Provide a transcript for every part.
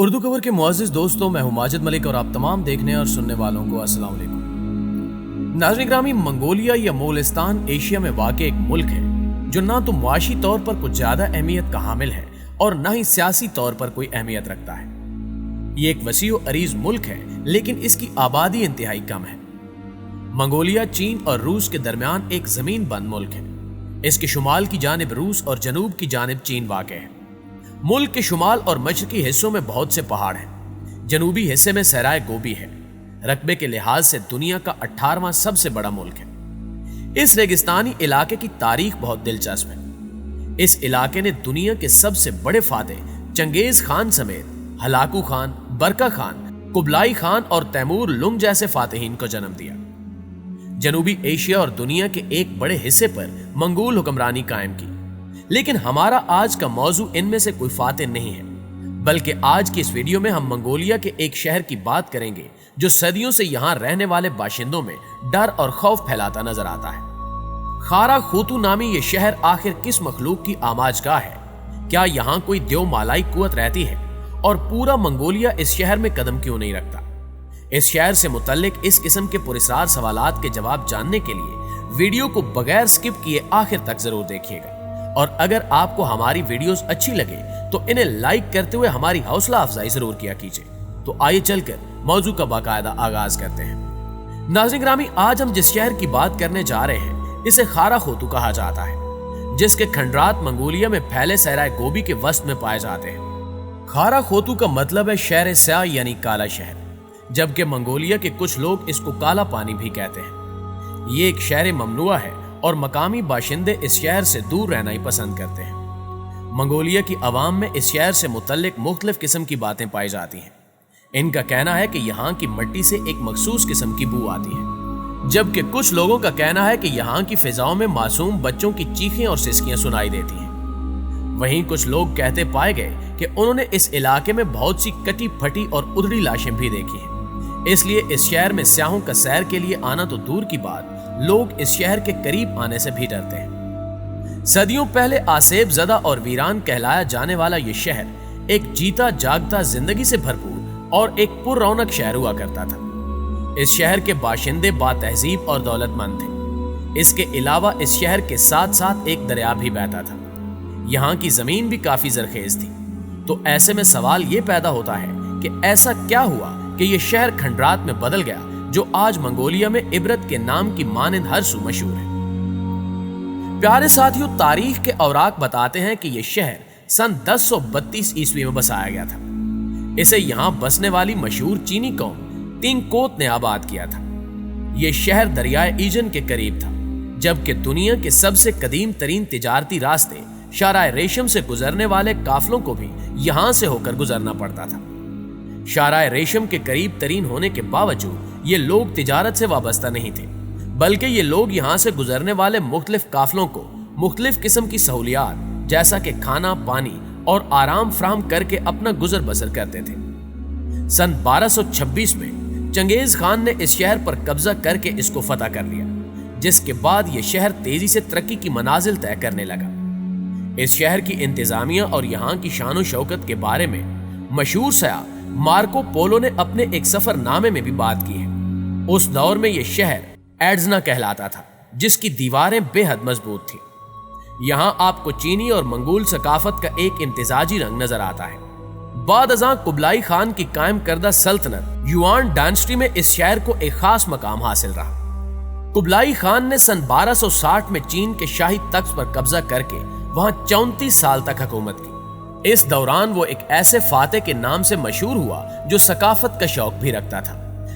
اردو کور کے معزز دوستوں، میں ہوں ماجد ملک اور آپ تمام دیکھنے اور سننے والوں کو السلام علیکم۔ ناظرین گرامی، منگولیا یا مغولستان ایشیا میں واقع ایک ملک ہے جو نہ تو معاشی طور پر کچھ زیادہ اہمیت کا حامل ہے اور نہ ہی سیاسی طور پر کوئی اہمیت رکھتا ہے۔ یہ ایک وسیع و عریض ملک ہے لیکن اس کی آبادی انتہائی کم ہے۔ منگولیا چین اور روس کے درمیان ایک زمین بند ملک ہے۔ اس کے شمال کی جانب روس اور جنوب کی جانب چین واقع ہے۔ ملک کے شمال اور مشرقی حصوں میں بہت سے پہاڑ ہیں۔ جنوبی حصے میں صحرائے گوبی ہے۔ رقبے کے لحاظ سے دنیا کا 18واں سب سے بڑا ملک ہے۔ اس ریگستانی علاقے کی تاریخ بہت دلچسپ ہے۔ اس علاقے نے دنیا کے سب سے بڑے فاتح چنگیز خان سمیت ہلاکو خان، برکا خان، کبلائی خان اور تیمور لنگ جیسے فاتحین کو جنم دیا۔ جنوبی ایشیا اور دنیا کے ایک بڑے حصے پر منگول حکمرانی قائم کی، لیکن ہمارا آج کا موضوع ان میں سے کوئی فاتح نہیں ہے، بلکہ آج کی اس ویڈیو میں ہم منگولیا کے ایک شہر کی بات کریں گے جو صدیوں سے یہاں رہنے والے باشندوں میں ڈر اور خوف پھیلاتا نظر آتا ہے۔ خارا خوتو نامی یہ شہر آخر کس مخلوق کی آماج گاہ ہے؟ کیا یہاں کوئی دیو مالائی قوت رہتی ہے؟ اور پورا منگولیا اس شہر میں قدم کیوں نہیں رکھتا؟ اس شہر سے متعلق اس قسم کے پراسرار سوالات کے جواب جاننے کے لیے ویڈیو کو بغیر سکپ کیے آخر تک ضرور دیکھیے گا، اور اگر آپ کو ہماری ویڈیوز اچھی لگے تو انہیں لائک کرتے ہوئے ہماری حوصلہ افزائی ضرور کیا کیجیے۔ تو آئیے چل کر موضوع کا باقاعدہ آغاز کرتے ہیں۔ ناظرین گرامی، آج ہم جس شہر کی بات کرنے جا رہے ہیں اسے خارا خوتو کہا جاتا ہے، جس کے کھنڈرات منگولیا میں پھیلے صحرائے گوبی کے وسط میں پائے جاتے ہیں۔ خارا خوتو کا مطلب ہے شہر سیاہ یعنی کالا شہر، جبکہ منگولیا کے کچھ لوگ اس کو کالا پانی بھی کہتے ہیں۔ یہ ایک شہر ممنوعہ ہے اور مقامی باشندے اس شہر سے دور رہنا ہی پسند کرتے ہیں۔ منگولیا کی عوام میں اس شہر سے متعلق مختلف قسم کی باتیں پائی جاتی ہیں۔ ان کا کہنا ہے کہ یہاں کی مٹی سے ایک مخصوص قسم کی بو آتی ہے، جبکہ کچھ لوگوں کا کہنا ہے کہ یہاں کی فضاؤں میں معصوم بچوں کی چیخیں اور سسکیاں سنائی دیتی ہیں۔ وہیں کچھ لوگ کہتے پائے گئے کہ انہوں نے اس علاقے میں بہت سی کٹی پھٹی اور ادھڑی لاشیں بھی دیکھی ہیں۔ اس لیے اس شہر میں سیاحوں کا سیر کے لیے آنا تو دور کی بات، لوگ اس شہر کے قریب آنے سے بھی ڈرتے ہیں۔ صدیوں پہلے آسیب زدہ اور ویران کہلایا جانے والا یہ شہر ایک جیتا جاگتا زندگی سے بھرپور اور ایک پر رونق شہر ہوا کرتا تھا۔ اس شہر کے باشندے با تہذیب اور دولت مند تھے۔ اس کے علاوہ اس شہر کے ساتھ ساتھ ایک دریا بھی بہتا تھا۔ یہاں کی زمین بھی کافی زرخیز تھی۔ تو ایسے میں سوال یہ پیدا ہوتا ہے کہ ایسا کیا ہوا کہ یہ شہر کھنڈرات میں بدل گیا جو آج منگولیا میں عبرت کے نام کی مانند ہر سو مشہور ہے۔ پیارے ساتھیوں، تاریخ کے اوراق بتاتے ہیں کہ یہ شہر سن 1032 عیسوی میں بسایا گیا تھا۔ اسے یہاں بسنے والی مشہور چینی قوم تینکوت نے آباد کیا تھا۔ یہ شہر دریائے ایجن کے قریب تھا، جبکہ دنیا کے سب سے قدیم ترین تجارتی راستے شاہراہ ریشم سے گزرنے والے قافلوں کو بھی یہاں سے ہو کر گزرنا پڑتا تھا۔ شاہراہ ریشم کے قریب ترین ہونے کے باوجود یہ لوگ تجارت سے وابستہ نہیں تھے، بلکہ یہ لوگ یہاں سے گزرنے والے مختلف قافلوں کو مختلف قسم کی سہولیات جیسا کہ کھانا، پانی اور آرام فراہم کر کے اپنا گزر بسر کرتے تھے۔ سن 1226 میں چنگیز خان نے اس شہر پر قبضہ کر کے اس کو فتح کر لیا، جس کے بعد یہ شہر تیزی سے ترقی کی منازل طے کرنے لگا۔ اس شہر کی انتظامیہ اور یہاں کی شان و شوکت کے بارے میں مشہور سیاح مارکو پولو نے اپنے ایک سفر نامے میں بھی بات کی ہے۔ اس دور میں یہ شہر ایڈزنا کہلاتا تھا، جس کی دیواریں بے حد مضبوط تھیں۔ یہاں آپ کو چینی اور منگول ثقافت کا ایک امتزاجی رنگ نظر آتا ہے۔ بعد ازاں کبلائی خان کی قائم کردہ سلطنت یوان ڈائنسٹی میں اس شہر کو ایک خاص مقام حاصل رہا۔ کبلائی خان نے سن 1260 میں چین کے شاہی تخت پر قبضہ کر کے وہاں 34 سال تک حکومت کی۔ اس دوران وہ ایک ایسے فاتح کے نام سے مشہور ہوا جو ثقافت کا شوق بھی رکھتا تھا،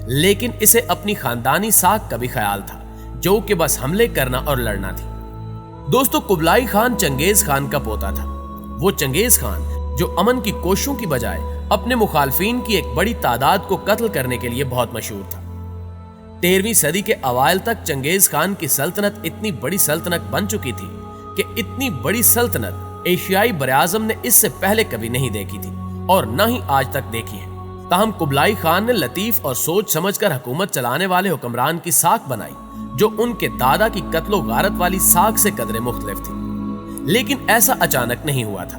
لیکن اسے اپنی خاندانی ساکھ کا بھی خیال تھا، جو کہ بس حملے کرنا اور لڑنا تھی۔ دوستو، کبلائی خان چنگیز خان کا پوتا تھا۔ وہ چنگیز خان جو امن کی کوششوں کی بجائے اپنے مخالفین کی ایک بڑی تعداد کو قتل کرنے کے لیے بہت مشہور تھا۔ 13ویں صدی کے اوائل تک چنگیز خان کی سلطنت اتنی بڑی سلطنت بن چکی تھی کہ اتنی بڑی سلطنت ایشیائی براعظم نے اس سے پہلے کبھی نہیں دیکھی تھی اور نہ ہی آج تک دیکھی ہے۔ تاہم کبلائی خان نے لطیف اور سوچ سمجھ کر حکومت چلانے والے حکمران کی ساکھ بنائی جو ان کے دادا کی قتل و غارت والی ساکھ سے قدرے مختلف تھی، لیکن ایسا اچانک نہیں ہوا تھا۔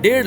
1.5